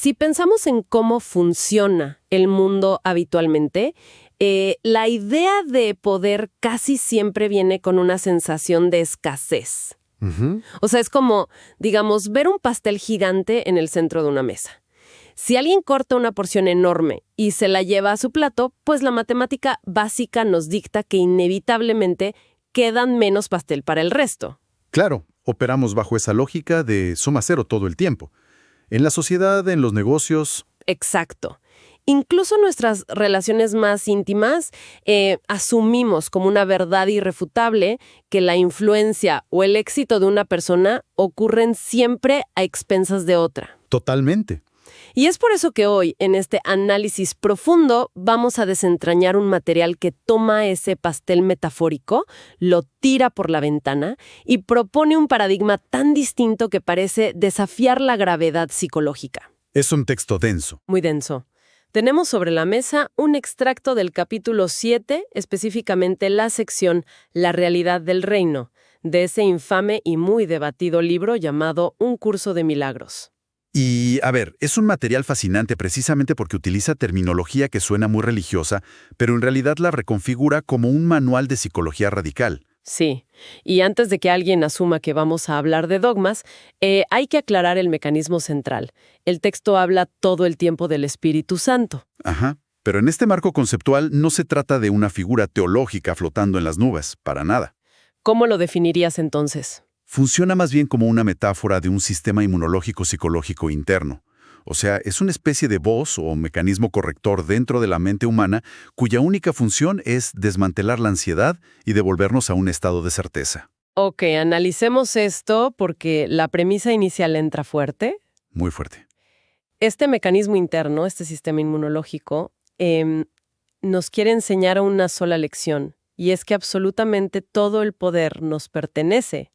Si pensamos en cómo funciona el mundo habitualmente, la idea de poder casi siempre viene con una sensación de escasez. O sea, es como, digamos, ver un pastel gigante en el centro de una mesa. Si alguien corta una porción enorme y se la lleva a su plato, pues la matemática básica nos dicta que inevitablemente quedan menos pastel para el resto. Claro, operamos bajo esa lógica de suma cero todo el tiempo. En la sociedad, en los negocios. Exacto. Incluso nuestras relaciones más íntimas asumimos como una verdad irrefutable que la influencia o el éxito de una persona ocurren siempre a expensas de otra. Totalmente. Y es por eso que hoy, en este análisis profundo, vamos a desentrañar un material que toma ese pastel metafórico, lo tira por la ventana y propone un paradigma tan distinto que parece desafiar la gravedad psicológica. Es un texto denso. Muy denso. Tenemos sobre la mesa un extracto del capítulo 7, específicamente la sección La realidad del reino, de ese infame y muy debatido libro llamado Un curso de milagros. Y, a ver, es un material fascinante precisamente porque utiliza terminología que suena muy religiosa, pero en realidad la reconfigura como un manual de psicología radical. Sí, y antes de que alguien asuma que vamos a hablar de dogmas, hay que aclarar el mecanismo central. El texto habla todo el tiempo del Espíritu Santo. Ajá. Pero en este marco conceptual no se trata de una figura teológica flotando en las nubes, para nada. ¿Cómo lo definirías entonces? Funciona más bien como una metáfora de un sistema inmunológico psicológico interno. O sea, es una especie de voz o mecanismo corrector dentro de la mente humana cuya única función es desmantelar la ansiedad y devolvernos a un estado de certeza. Ok, analicemos esto porque la premisa inicial entra fuerte. Muy fuerte. Este mecanismo interno, este sistema inmunológico, nos quiere enseñar una sola lección, y es que absolutamente todo el poder nos pertenece.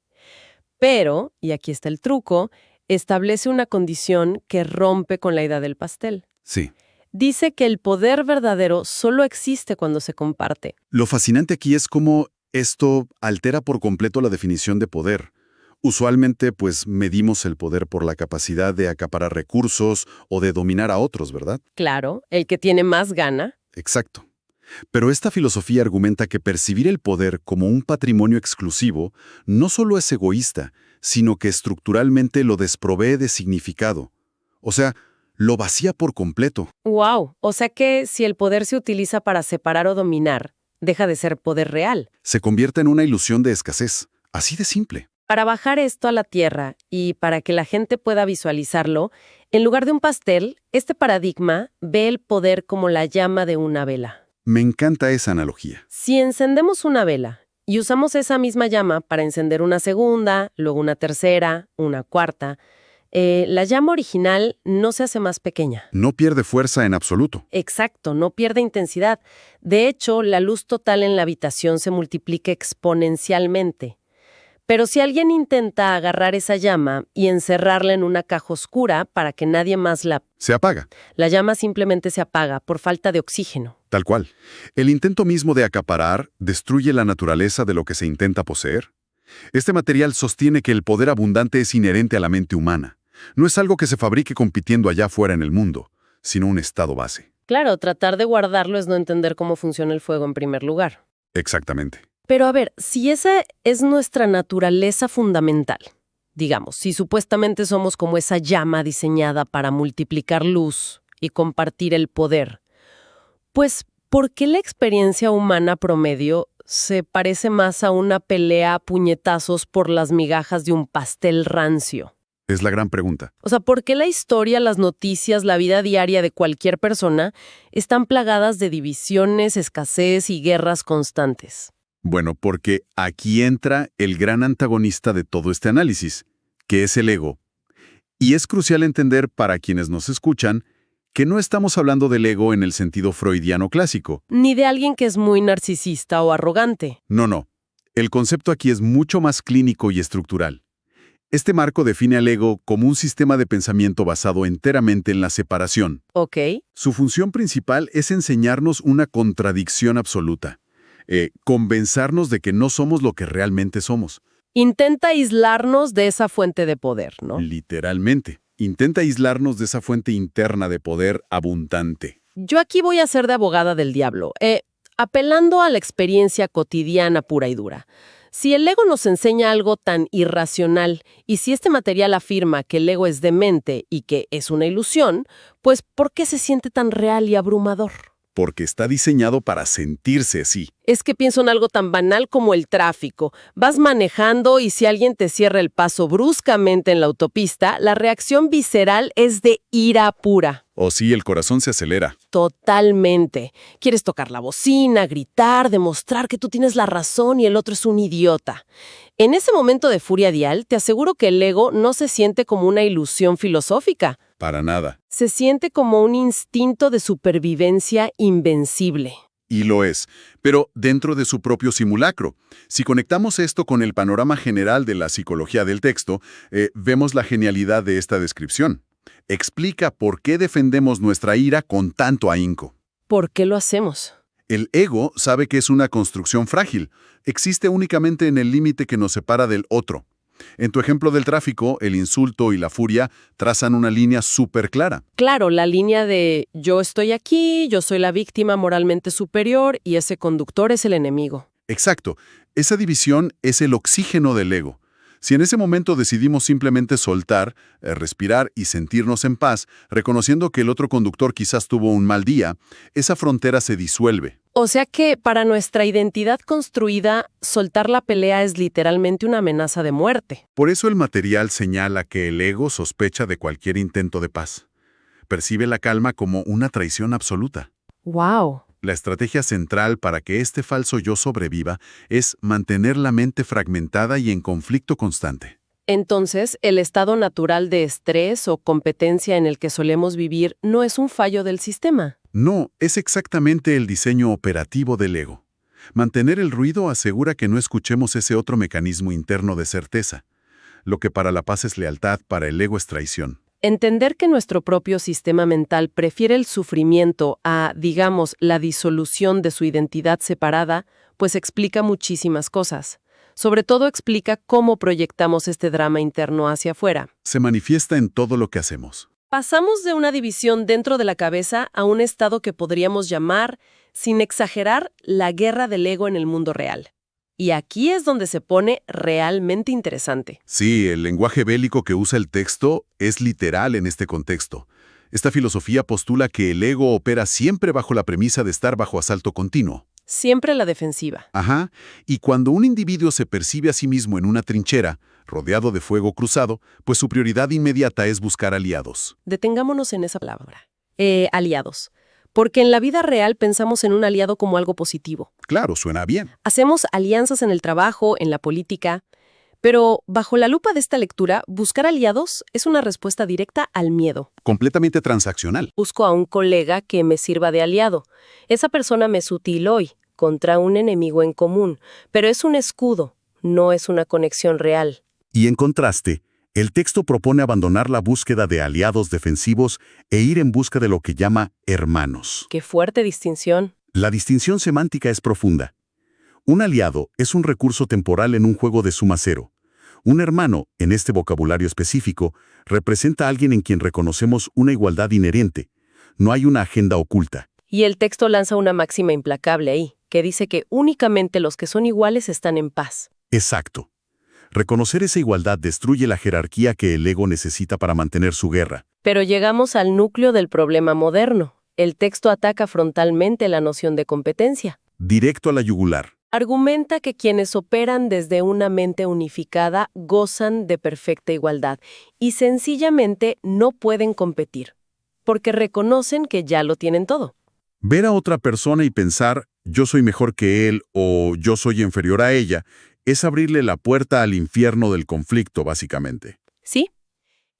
Pero, y aquí está el truco, establece una condición que rompe con la idea del pastel. Sí. Dice que el poder verdadero solo existe cuando se comparte. Lo fascinante aquí es cómo esto altera por completo la definición de poder. Usualmente, pues, medimos el poder por la capacidad de acaparar recursos o de dominar a otros, ¿verdad? Claro, el que tiene más gana. Exacto. Pero esta filosofía argumenta que percibir el poder como un patrimonio exclusivo no solo es egoísta, sino que estructuralmente lo desprovee de significado. O sea, lo vacía por completo. ¡Wow! O sea que si el poder se utiliza para separar o dominar, deja de ser poder real. Se convierte en una ilusión de escasez. Así de simple. Para bajar esto a la tierra y para que la gente pueda visualizarlo, en lugar de un pastel, este paradigma ve el poder como la llama de una vela. Me encanta esa analogía. Si encendemos una vela y usamos esa misma llama para encender una segunda, luego una tercera, una cuarta, la llama original no se hace más pequeña. No pierde fuerza en absoluto. Exacto, no pierde intensidad. De hecho, la luz total en la habitación se multiplica exponencialmente. Pero si alguien intenta agarrar esa llama y encerrarla en una caja oscura para que nadie más Se apaga. la llama simplemente se apaga por falta de oxígeno. Tal cual. El intento mismo de acaparar destruye la naturaleza de lo que se intenta poseer. Este material sostiene que el poder abundante es inherente a la mente humana. No es algo que se fabrique compitiendo allá afuera en el mundo, sino un estado base. Claro, tratar de guardarlo es no entender cómo funciona el fuego en primer lugar. Exactamente. Pero a ver, si esa es nuestra naturaleza fundamental, digamos, si supuestamente somos como esa llama diseñada para multiplicar luz y compartir el poder, pues, ¿por qué la experiencia humana promedio se parece más a una pelea a puñetazos por las migajas de un pastel rancio? Es la gran pregunta. O sea, ¿por qué la historia, las noticias, la vida diaria de cualquier persona están plagadas de divisiones, escasez y guerras constantes? Bueno, porque aquí entra el gran antagonista de todo este análisis, que es el ego. Y es crucial entender para quienes nos escuchan que no estamos hablando del ego en el sentido freudiano clásico. Ni de alguien que es muy narcisista o arrogante. No. El concepto aquí es mucho más clínico y estructural. Este marco define al ego como un sistema de pensamiento basado enteramente en la separación. Ok. Su función principal es enseñarnos una contradicción absoluta. Convencernos de que no somos lo que realmente somos. Intenta aislarnos de esa fuente de poder, ¿no? Literalmente. Intenta aislarnos de esa fuente interna de poder abundante. Yo aquí voy a ser de abogada del diablo, apelando a la experiencia cotidiana pura y dura. Si el ego nos enseña algo tan irracional y si este material afirma que el ego es demente y que es una ilusión, pues ¿por qué se siente tan real y abrumador? Porque está diseñado para sentirse así. Es que pienso en algo tan banal como el tráfico. Vas manejando y si alguien te cierra el paso bruscamente en la autopista, la reacción visceral es de ira pura. O sí, el corazón se acelera. Totalmente. Quieres tocar la bocina, gritar, demostrar que tú tienes la razón y el otro es un idiota. En ese momento de furia dial, te aseguro que el ego no se siente como una ilusión filosófica. Para nada. Se siente como un instinto de supervivencia invencible. Y lo es, pero dentro de su propio simulacro. Si conectamos esto con el panorama general de la psicología del texto, vemos la genialidad de esta descripción. Explica por qué defendemos nuestra ira con tanto ahínco. ¿Por qué lo hacemos? El ego sabe que es una construcción frágil. Existe únicamente en el límite que nos separa del otro. En tu ejemplo del tráfico, el insulto y la furia trazan una línea súper clara. Claro, la línea de yo estoy aquí, yo soy la víctima moralmente superior y ese conductor es el enemigo. Exacto. Esa división es el oxígeno del ego. Si en ese momento decidimos simplemente soltar, respirar y sentirnos en paz, reconociendo que el otro conductor quizás tuvo un mal día, esa frontera se disuelve. O sea que para nuestra identidad construida, soltar la pelea es literalmente una amenaza de muerte. Por eso el material señala que el ego sospecha de cualquier intento de paz. Percibe la calma como una traición absoluta. ¡Wow! La estrategia central para que este falso yo sobreviva es mantener la mente fragmentada y en conflicto constante. Entonces, el estado natural de estrés o competencia en el que solemos vivir no es un fallo del sistema. No, es exactamente el diseño operativo del ego. Mantener el ruido asegura que no escuchemos ese otro mecanismo interno de certeza. Lo que para la paz es lealtad, para el ego es traición. Entender que nuestro propio sistema mental prefiere el sufrimiento a, digamos, la disolución de su identidad separada, pues explica muchísimas cosas. Sobre todo explica cómo proyectamos este drama interno hacia afuera. Se manifiesta en todo lo que hacemos. Pasamos de una división dentro de la cabeza a un estado que podríamos llamar, sin exagerar, la guerra del ego en el mundo real. Y aquí es donde se pone realmente interesante. Sí, el lenguaje bélico que usa el texto es literal en este contexto. Esta filosofía postula que el ego opera siempre bajo la premisa de estar bajo asalto continuo. Siempre a la defensiva. Ajá, y cuando un individuo se percibe a sí mismo en una trinchera, rodeado de fuego cruzado, pues su prioridad inmediata es buscar aliados. Detengámonos en esa palabra. Aliados. Porque en la vida real pensamos en un aliado como algo positivo. Claro, suena bien. Hacemos alianzas en el trabajo, en la política, pero bajo la lupa de esta lectura, buscar aliados es una respuesta directa al miedo. Completamente transaccional. Busco a un colega que me sirva de aliado. Esa persona me es útil hoy, contra un enemigo en común, pero es un escudo, no es una conexión real. Y en contraste, el texto propone abandonar la búsqueda de aliados defensivos e ir en busca de lo que llama hermanos. ¡Qué fuerte distinción! La distinción semántica es profunda. Un aliado es un recurso temporal en un juego de suma cero. Un hermano, en este vocabulario específico, representa a alguien en quien reconocemos una igualdad inherente. No hay una agenda oculta. Y el texto lanza una máxima implacable ahí, que dice que únicamente los que son iguales están en paz. Exacto. Reconocer esa igualdad destruye la jerarquía que el ego necesita para mantener su guerra. Pero llegamos al núcleo del problema moderno. El texto ataca frontalmente la noción de competencia. Directo a la yugular. Argumenta que quienes operan desde una mente unificada gozan de perfecta igualdad y sencillamente no pueden competir, porque reconocen que ya lo tienen todo. Ver a otra persona y pensar, yo soy mejor que él o yo soy inferior a ella, es abrirle la puerta al infierno del conflicto, básicamente. ¿Sí?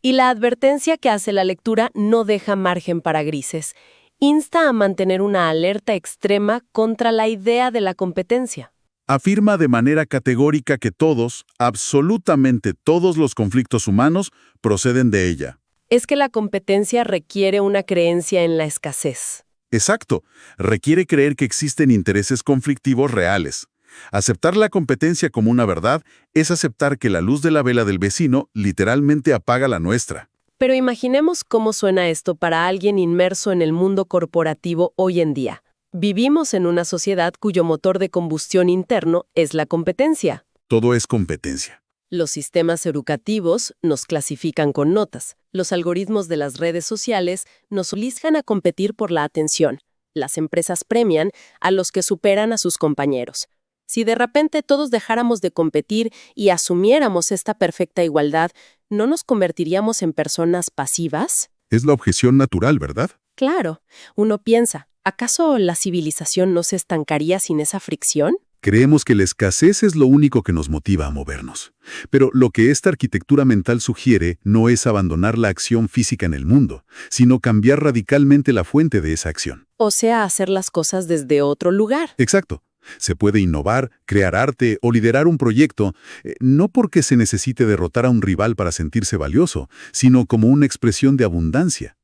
Y la advertencia que hace la lectura no deja margen para grises. Insta a mantener una alerta extrema contra la idea de la competencia. Afirma de manera categórica que todos, absolutamente todos los conflictos humanos, proceden de ella. Es que la competencia requiere una creencia en la escasez. Exacto. Requiere creer que existen intereses conflictivos reales. Aceptar la competencia como una verdad es aceptar que la luz de la vela del vecino literalmente apaga la nuestra. Pero imaginemos cómo suena esto para alguien inmerso en el mundo corporativo hoy en día. Vivimos en una sociedad cuyo motor de combustión interno es la competencia. Todo es competencia. Los sistemas educativos nos clasifican con notas. Los algoritmos de las redes sociales nos obligan a competir por la atención. Las empresas premian a los que superan a sus compañeros. Si de repente todos dejáramos de competir y asumiéramos esta perfecta igualdad, ¿no nos convertiríamos en personas pasivas? Es la objeción natural, ¿verdad? Claro, uno piensa, ¿acaso la civilización no se estancaría sin esa fricción? Creemos que la escasez es lo único que nos motiva a movernos. Pero lo que esta arquitectura mental sugiere no es abandonar la acción física en el mundo, sino cambiar radicalmente la fuente de esa acción. O sea, hacer las cosas desde otro lugar. Exacto. Se puede innovar, crear arte o liderar un proyecto, no porque se necesite derrotar a un rival para sentirse valioso, sino como una expresión de abundancia.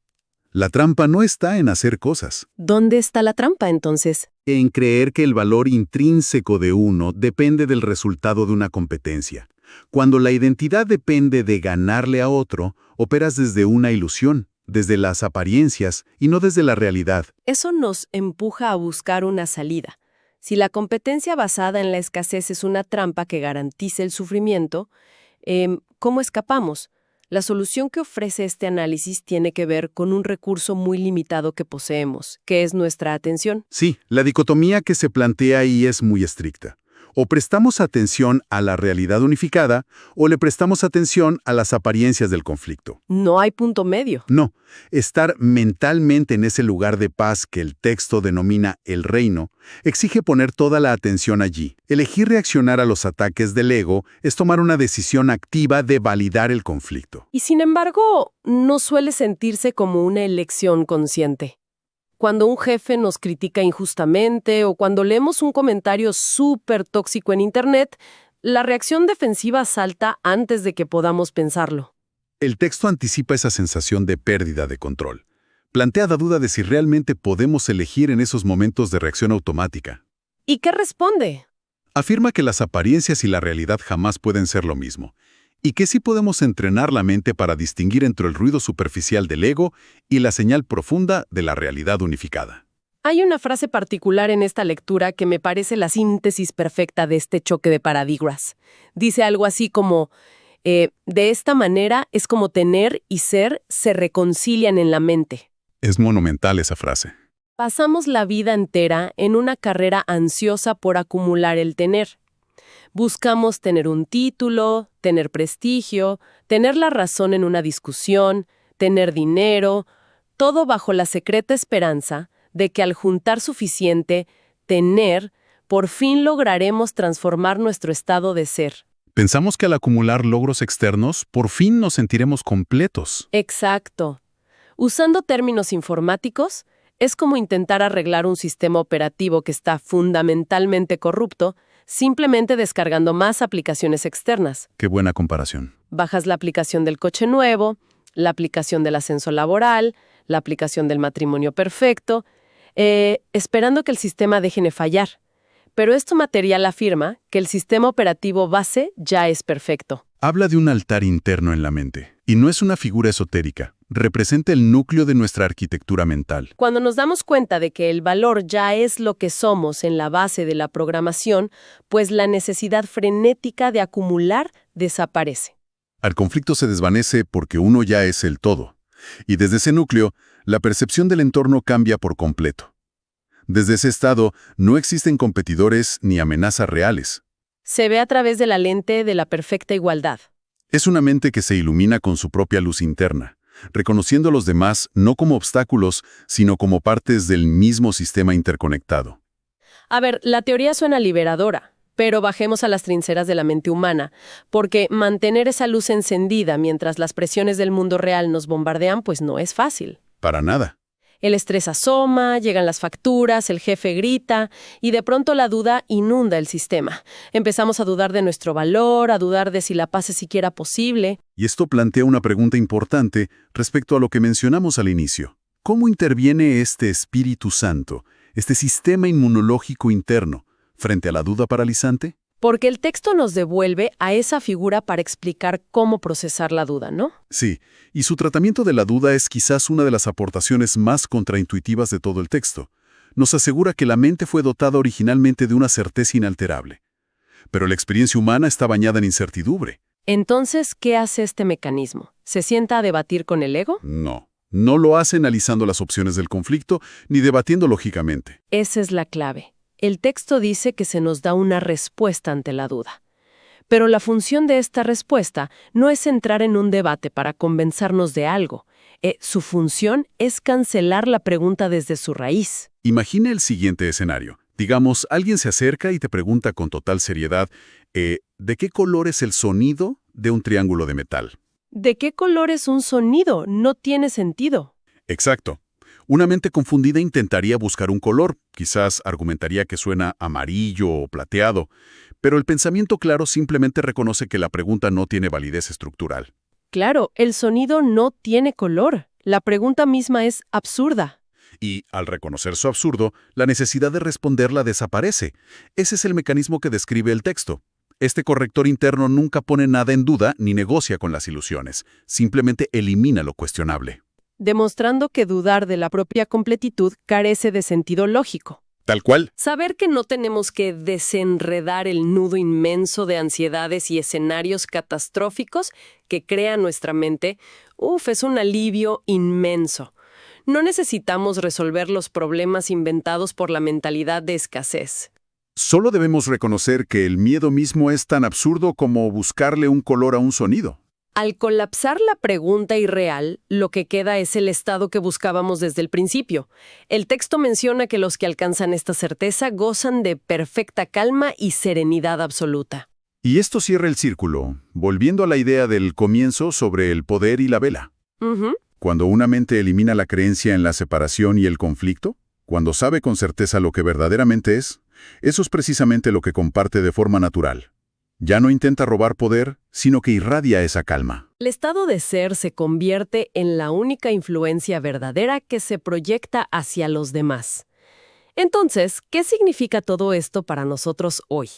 La trampa no está en hacer cosas. ¿Dónde está la trampa, entonces? En creer que el valor intrínseco de uno depende del resultado de una competencia. Cuando la identidad depende de ganarle a otro, operas desde una ilusión, desde las apariencias y no desde la realidad. Eso nos empuja a buscar una salida. Si la competencia basada en la escasez es una trampa que garantice el sufrimiento, ¿cómo escapamos? La solución que ofrece este análisis tiene que ver con un recurso muy limitado que poseemos, que es nuestra atención. Sí, la dicotomía que se plantea ahí es muy estricta. O prestamos atención a la realidad unificada, o le prestamos atención a las apariencias del conflicto. No hay punto medio. No, estar mentalmente en ese lugar de paz que el texto denomina el reino, exige poner toda la atención allí. Elegir reaccionar a los ataques del ego es tomar una decisión activa de validar el conflicto. Y sin embargo, no suele sentirse como una elección consciente. Cuando un jefe nos critica injustamente o cuando leemos un comentario súper tóxico en Internet, la reacción defensiva salta antes de que podamos pensarlo. El texto anticipa esa sensación de pérdida de control. Plantea la duda de si realmente podemos elegir en esos momentos de reacción automática. ¿Y qué responde? Afirma que las apariencias y la realidad jamás pueden ser lo mismo, y que sí podemos entrenar la mente para distinguir entre el ruido superficial del ego y la señal profunda de la realidad unificada. Hay una frase particular en esta lectura que me parece la síntesis perfecta de este choque de paradigmas. Dice algo así como, de esta manera es como tener y ser se reconcilian en la mente. Es monumental esa frase. Pasamos la vida entera en una carrera ansiosa por acumular el tener. Buscamos tener un título, tener prestigio, tener la razón en una discusión, tener dinero, todo bajo la secreta esperanza de que al juntar suficiente, tener, por fin lograremos transformar nuestro estado de ser. Pensamos que al acumular logros externos, por fin nos sentiremos completos. Exacto. Usando términos informáticos, es como intentar arreglar un sistema operativo que está fundamentalmente corrupto, simplemente descargando más aplicaciones externas. Qué buena comparación. Bajas la aplicación del coche nuevo, la aplicación del ascenso laboral, la aplicación del matrimonio perfecto, esperando que el sistema deje de fallar. Pero esto material afirma que el sistema operativo base ya es perfecto. Habla de un altar interno en la mente, y no es una figura esotérica. Representa el núcleo de nuestra arquitectura mental. Cuando nos damos cuenta de que el valor ya es lo que somos en la base de la programación, pues la necesidad frenética de acumular desaparece. El conflicto se desvanece porque uno ya es el todo. Y desde ese núcleo, la percepción del entorno cambia por completo. Desde ese estado, no existen competidores ni amenazas reales. Se ve a través de la lente de la perfecta igualdad. Es una mente que se ilumina con su propia luz interna, reconociendo a los demás no como obstáculos, sino como partes del mismo sistema interconectado. A ver, la teoría suena liberadora, pero bajemos a las trincheras de la mente humana, porque mantener esa luz encendida mientras las presiones del mundo real nos bombardean, pues no es fácil. Para nada. El estrés asoma, llegan las facturas, el jefe grita y de pronto la duda inunda el sistema. Empezamos a dudar de nuestro valor, a dudar de si la paz es siquiera posible. Y esto plantea una pregunta importante respecto a lo que mencionamos al inicio. ¿Cómo interviene este Espíritu Santo, este sistema inmunológico interno, frente a la duda paralizante? Porque el texto nos devuelve a esa figura para explicar cómo procesar la duda, ¿no? Sí, y su tratamiento de la duda es quizás una de las aportaciones más contraintuitivas de todo el texto. Nos asegura que la mente fue dotada originalmente de una certeza inalterable. Pero la experiencia humana está bañada en incertidumbre. Entonces, ¿qué hace este mecanismo? ¿Se sienta a debatir con el ego? No, no lo hace analizando las opciones del conflicto ni debatiendo lógicamente. Esa es la clave. El texto dice que se nos da una respuesta ante la duda. Pero la función de esta respuesta no es entrar en un debate para convencernos de algo. Su función es cancelar la pregunta desde su raíz. Imagina el siguiente escenario. Digamos, alguien se acerca y te pregunta con total seriedad, ¿de qué color es el sonido de un triángulo de metal? ¿De qué color es un sonido? No tiene sentido. Exacto. Una mente confundida intentaría buscar un color, quizás argumentaría que suena amarillo o plateado, pero el pensamiento claro simplemente reconoce que la pregunta no tiene validez estructural. Claro, el sonido no tiene color. La pregunta misma es absurda. Y, al reconocer su absurdo, la necesidad de responderla desaparece. Ese es el mecanismo que describe el texto. Este corrector interno nunca pone nada en duda ni negocia con las ilusiones, simplemente elimina lo cuestionable. Demostrando que dudar de la propia completitud carece de sentido lógico. Tal cual. Saber que no tenemos que desenredar el nudo inmenso de ansiedades y escenarios catastróficos que crea nuestra mente, es un alivio inmenso. No necesitamos resolver los problemas inventados por la mentalidad de escasez. Solo debemos reconocer que el miedo mismo es tan absurdo como buscarle un color a un sonido. Al colapsar la pregunta irreal, lo que queda es el estado que buscábamos desde el principio. El texto menciona que los que alcanzan esta certeza gozan de perfecta calma y serenidad absoluta. Y esto cierra el círculo, volviendo a la idea del comienzo sobre el poder y la vela. Cuando una mente elimina la creencia en la separación y el conflicto, cuando sabe con certeza lo que verdaderamente es, eso es precisamente lo que comparte de forma natural. Ya no intenta robar poder, sino que irradia esa calma. El estado de ser se convierte en la única influencia verdadera que se proyecta hacia los demás. Entonces, ¿qué significa todo esto para nosotros hoy?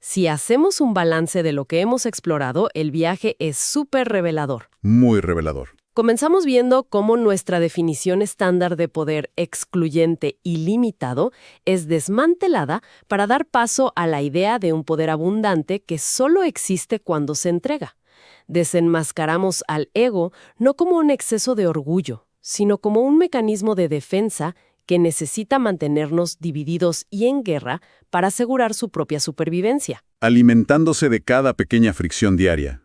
Si hacemos un balance de lo que hemos explorado, el viaje es súper revelador. Muy revelador. Comenzamos viendo cómo nuestra definición estándar de poder excluyente y limitado es desmantelada para dar paso a la idea de un poder abundante que solo existe cuando se entrega. Desenmascaramos al ego no como un exceso de orgullo, sino como un mecanismo de defensa que necesita mantenernos divididos y en guerra para asegurar su propia supervivencia. Alimentándose de cada pequeña fricción diaria.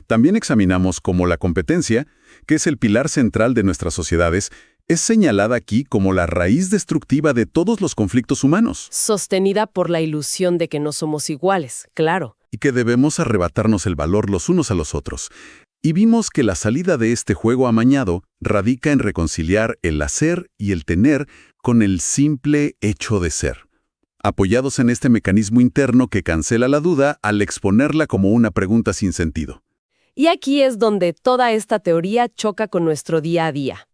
También examinamos cómo la competencia, que es el pilar central de nuestras sociedades, es señalada aquí como la raíz destructiva de todos los conflictos humanos. Sostenida por la ilusión de que no somos iguales, claro. Y que debemos arrebatarnos el valor los unos a los otros. Y vimos que la salida de este juego amañado radica en reconciliar el hacer y el tener con el simple hecho de ser, apoyados en este mecanismo interno que cancela la duda al exponerla como una pregunta sin sentido. Y aquí es donde toda esta teoría choca con nuestro día a día.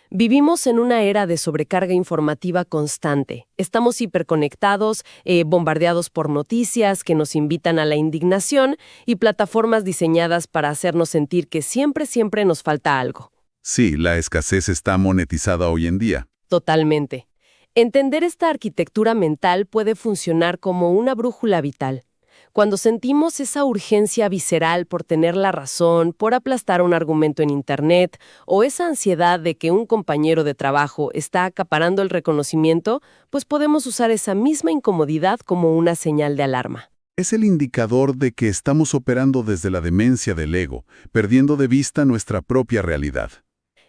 Vivimos en una era de sobrecarga informativa constante. Estamos hiperconectados, bombardeados por noticias que nos invitan a la indignación y plataformas diseñadas para hacernos sentir que siempre nos falta algo. Sí, la escasez está monetizada hoy en día. Totalmente. Entender esta arquitectura mental puede funcionar como una brújula vital. Cuando sentimos esa urgencia visceral por tener la razón, por aplastar un argumento en Internet, o esa ansiedad de que un compañero de trabajo está acaparando el reconocimiento, pues podemos usar esa misma incomodidad como una señal de alarma. Es el indicador de que estamos operando desde la demencia del ego, perdiendo de vista nuestra propia realidad.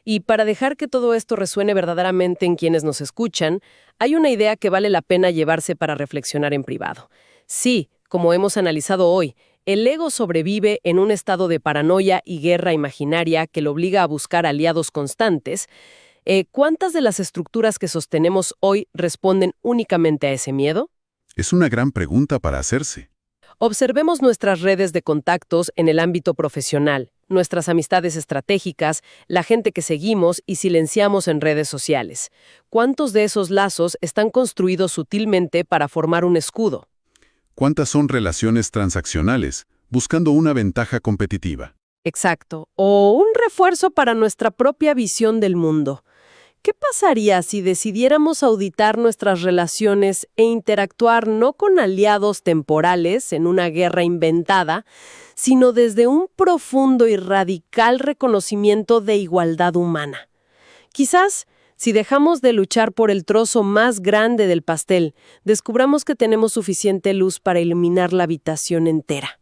Y para dejar que todo esto resuene verdaderamente en quienes nos escuchan, hay una idea que vale la pena llevarse para reflexionar en privado. Sí, como hemos analizado hoy, el ego sobrevive en un estado de paranoia y guerra imaginaria que lo obliga a buscar aliados constantes. ¿Cuántas de las estructuras que sostenemos hoy responden únicamente a ese miedo? Es una gran pregunta para hacerse. Observemos nuestras redes de contactos en el ámbito profesional, nuestras amistades estratégicas, la gente que seguimos y silenciamos en redes sociales. ¿Cuántos de esos lazos están construidos sutilmente para formar un escudo? ¿Cuántas son relaciones transaccionales, buscando una ventaja competitiva? Exacto. O un refuerzo para nuestra propia visión del mundo. ¿Qué pasaría si decidiéramos auditar nuestras relaciones e interactuar no con aliados temporales en una guerra inventada, sino desde un profundo y radical reconocimiento de igualdad humana? Quizás, si dejamos de luchar por el trozo más grande del pastel, descubramos que tenemos suficiente luz para iluminar la habitación entera.